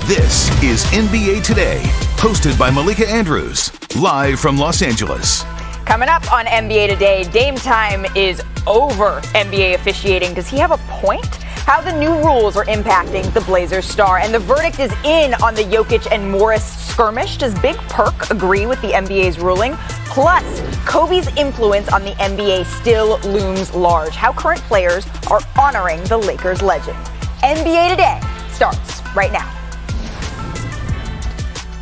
This is NBA Today, hosted by Malika Andrews, live from Los Angeles. Coming up on NBA Today, Dame time is over. NBA officiating, does he have a point? How the new rules are impacting the Blazers star. And the verdict is in on the Jokic and Morris skirmish. Does Big Perk agree with the NBA's ruling? Plus, Kobe's influence on the NBA still looms large. How current players are honoring the Lakers legend. NBA Today starts right now.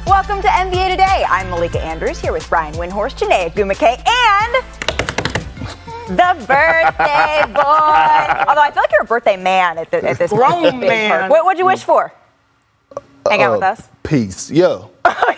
Welcome to NBA Today. I'm Malika Andrews here with Brian Windhorst, Janae Gumake, and the birthday boy. Although I feel like you're a birthday man at this grown man. What'd you wish for? Hang out with us. Peace. Yeah.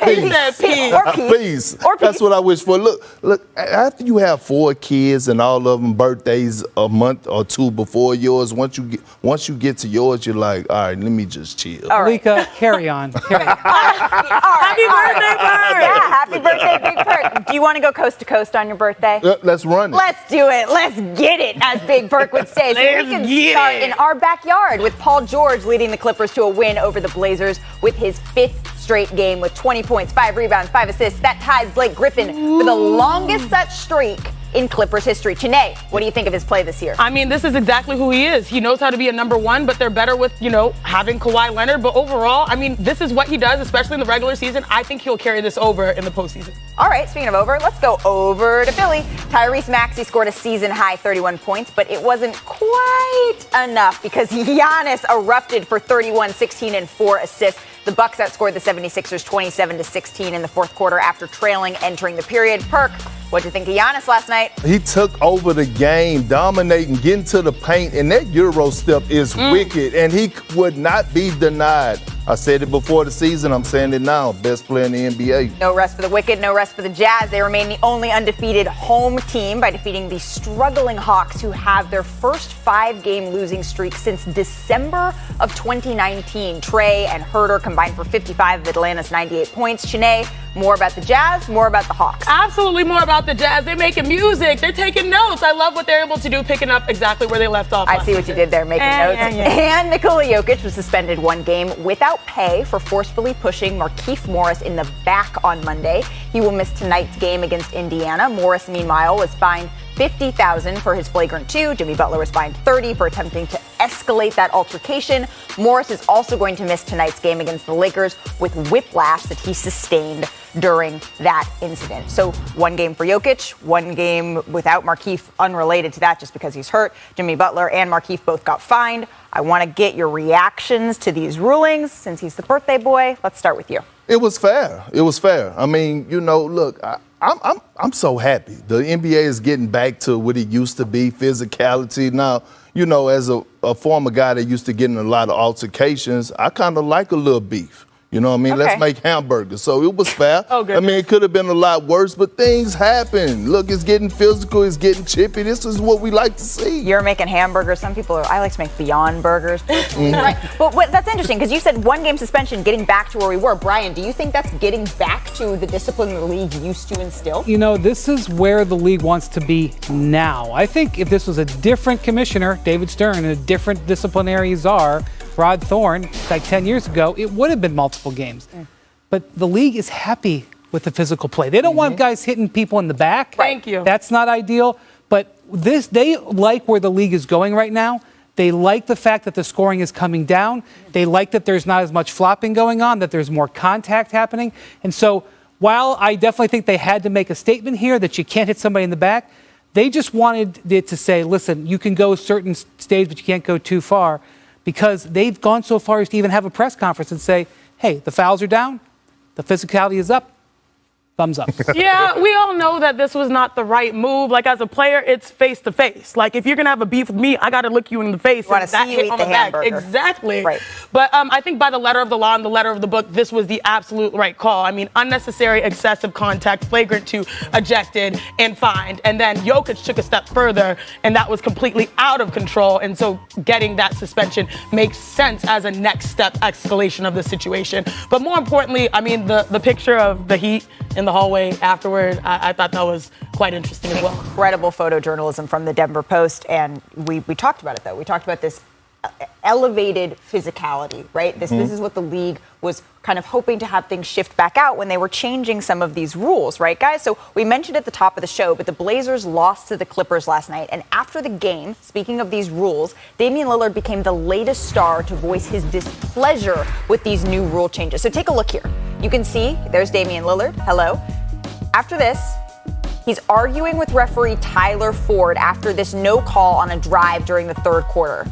He said peace. Or peace. Peace. Or peace. That's what I wish for. Look, after you have 4 kids and all of them birthdays a month or 2 before yours, once you get to yours, you're like, all right, let me just chill. All right. Malika, carry on. Carry on. Happy birthday, Perk. Yeah, happy birthday, Big Perk. Do you want to go coast to coast on your birthday? Let's run it. Let's do it. Let's get it, as Big Perk would say. So we Let's can get start it. in our backyard with Paul George leading the Clippers to a win over the Blazers with his 5th straight game with 20 points, 5 rebounds, 5 assists. That ties Blake Griffin for the longest such streak in Clippers history. Janae, what do you think of his play this year? I mean, this is exactly who he is. He knows how to be a number one, but they're better with, having Kawhi Leonard. But overall, I mean, this is what he does, especially in the regular season. I think he'll carry this over in the postseason. All right, speaking of over, let's go over to Philly. Tyrese Maxey scored a season-high 31 points, but it wasn't quite enough because Giannis erupted for 31, 16, and 4 assists. The Bucks outscored the 76ers 27-16 in the fourth quarter after trailing entering the period. Perk, what'd you think of Giannis last night? He took over the game, dominating, getting to the paint, and that Euro step is wicked, and he would not be denied. I said it before the season, I'm saying it now. Best player in the NBA. No rest for the Wicked, no rest for the Jazz. They remain the only undefeated home team by defeating the struggling Hawks, who have their first 5-game losing streak since December of 2019. Trey and Herter combined for 55 of Atlanta's 98 points. Shanae, more about the Jazz, more about the Hawks. Absolutely more about the Jazz. They're making music. They're taking notes. I love what they're able to do, picking up exactly where they left off. I see what you did there, making notes. And Nikola Jokic was suspended 1 game without pay for forcefully pushing Markieff Morris in the back on Monday. He will miss tonight's game against Indiana. Morris, meanwhile, was fined $50,000 for his flagrant 2. Jimmy Butler was fined $30,000 for attempting to escalate that altercation. Morris is also going to miss tonight's game against the Lakers with whiplash that he sustained during that incident. So 1 game for Jokic, 1 game without Markieff, unrelated to that just because he's hurt. Jimmy Butler and Markieff both got fined. I want to get your reactions to these rulings since he's the birthday boy. Let's start with you. It was fair. It was fair. I mean, look, I'm so happy. The NBA is getting back to what it used to be, physicality. Now, as a former guy that used to get in a lot of altercations, I kind of like a little beef. You know what I mean? Okay. Let's make hamburgers. So it was fair. Oh, I mean, it could have been a lot worse, but things happen. Look, it's getting physical. It's getting chippy. This is what we like to see. You're making hamburgers. Some people I like to make Beyond Burgers. Right. But that's interesting because you said 1 game suspension, getting back to where we were. Brian, do you think that's getting back to the discipline the league used to instill? This is where the league wants to be now. I think if this was a different commissioner, David Stern, and a different disciplinary czar, Rod Thorne, like 10 years ago, it would have been multiple games. But the league is happy with the physical play. They don't want guys hitting people in the back. Thank you. That's not ideal. But they like where the league is going right now. They like the fact that the scoring is coming down. They like that there's not as much flopping going on, that there's more contact happening. And so while I definitely think they had to make a statement here that you can't hit somebody in the back, they just wanted it to say, listen, you can go a certain stage, but you can't go too far. Because they've gone so far as to even have a press conference and say, hey, the fouls are down, the physicality is up, thumbs up. Yeah, we all know that this was not the right move. Like, as a player, it's face to face. Like, if you're going to have a beef with me, I got to look you in the face. You want to see you eat the hamburger. Exactly. Right. But I think by the letter of the law and the letter of the book, this was the absolute right call. I mean, unnecessary, excessive contact, flagrant 2, ejected, and fined. And then Jokic took a step further, and that was completely out of control. And so getting that suspension makes sense as a next step escalation of the situation. But more importantly, I mean, the picture of the Heat in the hallway afterward, I thought that was quite interesting as well. Incredible photojournalism from the Denver Post, and we talked about it, though. We talked about this elevated physicality, right? This is what the league was kind of hoping to have things shift back out when they were changing some of these rules, right, guys? So we mentioned at the top of the show, but the Blazers lost to the Clippers last night. And after the game, speaking of these rules, Damian Lillard became the latest star to voice his displeasure with these new rule changes. So take a look here. You can see there's Damian Lillard. Hello. After this, he's arguing with referee Tyler Ford after this no call on a drive during the third quarter.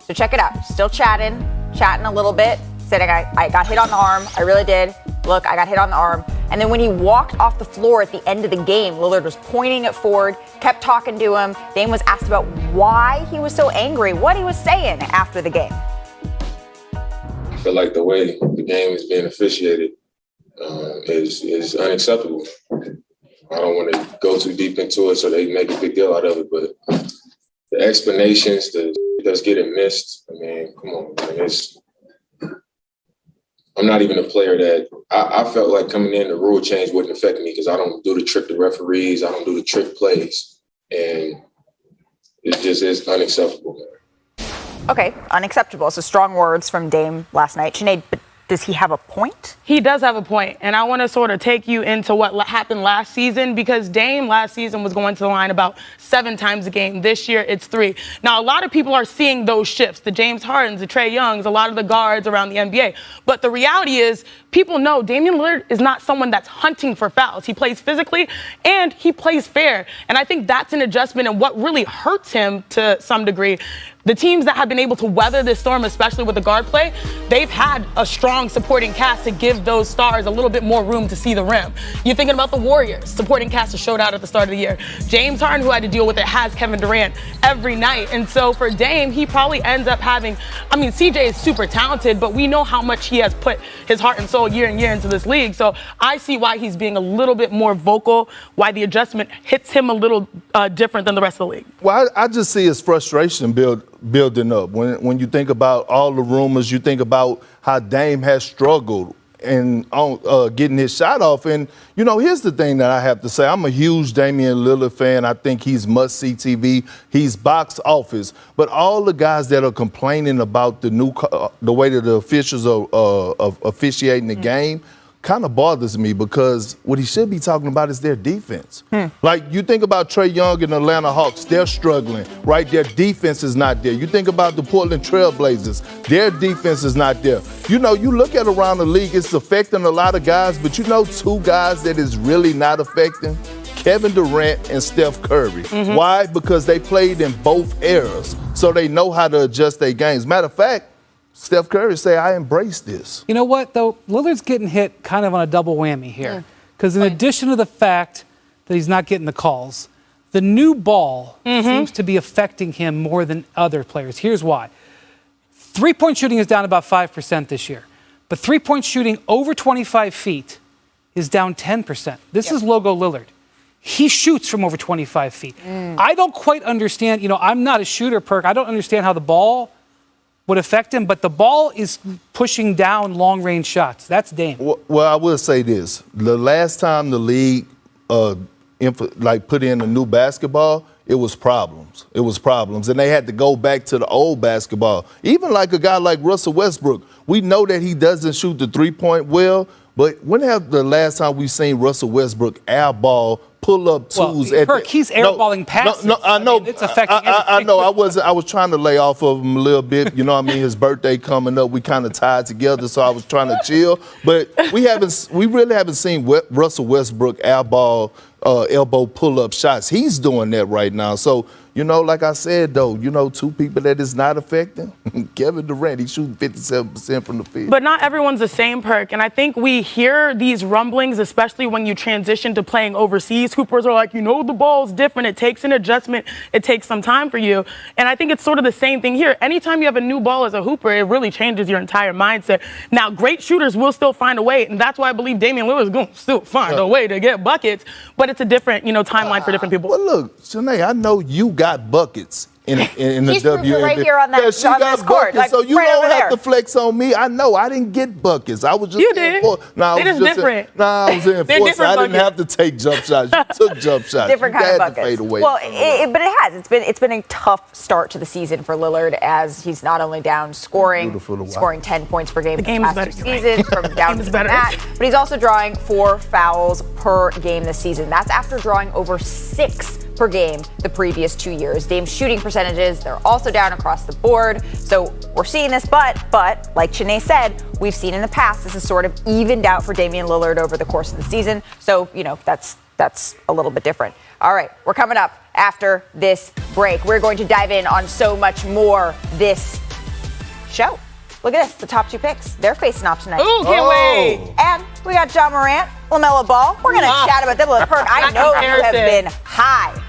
So check it out. Still chatting a little bit. Said I got hit on the arm. I really did. Look, I got hit on the arm. And then when he walked off the floor at the end of the game, Lillard was pointing at Ford, kept talking to him. Dame was asked about why he was so angry, what he was saying after the game. I feel like the way the game is being officiated is unacceptable. I don't want to go too deep into it so they make a big deal out of it, but the explanations, that's getting missed. I mean, come on, man. I'm not even a player that I felt like coming in, the rule change wouldn't affect me because I don't do the trick to referees. I don't do the trick plays. And it just is unacceptable, man. Okay, unacceptable. So strong words from Dame last night. Sinead, but does he have a point? He does have a point, and I want to sort of take you into what happened last season because Dame last season was going to the line about 7 times a game. This year, it's 3. Now, a lot of people are seeing those shifts, the James Hardens, the Trae Youngs, a lot of the guards around the NBA. But the reality is people know Damian Lillard is not someone that's hunting for fouls. He plays physically, and he plays fair. And I think that's an adjustment, and what really hurts him to some degree. The teams that have been able to weather this storm, especially with the guard play, they've had a strong supporting cast to give those stars a little bit more room to see the rim. You're thinking about the Warriors, supporting cast that showed out at the start of the year. James Harden, who had to deal with it, has Kevin Durant every night. And so for Dame, he probably ends up having, CJ is super talented, but we know how much he has put his heart and soul year and year into this league. So I see why he's being a little bit more vocal, why the adjustment hits him a little different than the rest of the league. Well, I just see his frustration building up. When you think about all the rumors, you think about how Dame has struggled and getting his shot off. And, here's the thing that I have to say. I'm a huge Damian Lillard fan. I think he's must-see TV. He's box office. But all the guys that are complaining about the way that the officials are officiating the game kind of bothers me because what he should be talking about is their defense. Like, you think about Trae Young and the Atlanta Hawks, they're struggling, right? Their defense is not there. You think about the Portland Trail Blazers, their defense is not there. You look at around the league, it's affecting a lot of guys, but 2 guys that is really not affecting? Kevin Durant and Steph Curry. Why? Because they played in both eras, so they know how to adjust their games. Matter of fact, Steph Curry say, I embrace this. You know what, though? Lillard's getting hit kind of on a double whammy here. Because in addition to the fact that he's not getting the calls, the new ball seems to be affecting him more than other players. Here's why. 3-point shooting is down about 5% this year. But 3-point shooting over 25 feet is down 10%. This is Logo Lillard. He shoots from over 25 feet. I don't quite understand. I'm not a shooter, Perk. I don't understand how the ball would affect him, but the ball is pushing down long-range shots. That's Dame. Well, I will say this. The last time the league put in a new basketball, it was problems. And they had to go back to the old basketball. Even like a guy like Russell Westbrook, we know that he doesn't shoot the 3-point well, but when have the last time we've seen Russell Westbrook airball pull-up twos? He's airballing passes. No, I know. It's affecting I know. I was trying to lay off of him a little bit. His birthday coming up. We kind of tied together, so I was trying to chill. But we really haven't seen Russell Westbrook airball, elbow pull-up shots. He's doing that right now. So, like I said, though, 2 people that is not affecting. Kevin Durant, he's shooting 57% from the field. But not everyone's the same, Perk. And I think we hear these rumblings, especially when you transition to playing overseas. Hoopers are like, the ball's different. It takes an adjustment. It takes some time for you. And I think it's sort of the same thing here. Anytime you have a new ball as a hooper, it really changes your entire mindset. Now, great shooters will still find a way. And that's why I believe Damian Lillard is going to still find a way to get buckets. But it's a different, timeline for different people. Well, look, Sinead, I know you got buckets in the He's proved it WNBA. right here on that- yeah, she on got this court, buckets, like, so you right don't over have there. to flex on me. I know I didn't get buckets. I was just You did. Nah, They're just different. I was in They're force. different I didn't buckets. have to take jump shots. You took jump shots. Different You kind of had to buckets. fade away. Well, but it has. It's been a tough start to the season for Lillard, as he's not only down scoring 10 points per game The game the is past better, two you're seasons, right. from down game is to better. that, but he's also drawing 4 fouls per game this season. That's after drawing over 6 per game the previous 2 years. Dame's shooting percentages, they're also down across the board. So we're seeing this, but like Chene said, we've seen in the past this is sort of evened out for Damian Lillard over the course of the season. So, that's a little bit different. All right, we're coming up after this break. We're going to dive in on so much more this show. Look at this, the top 2 picks. They're facing off tonight. Ooh, can't wait. And we got John Morant, LaMelo Ball. We're going to chat about them. Perk, I know you have been high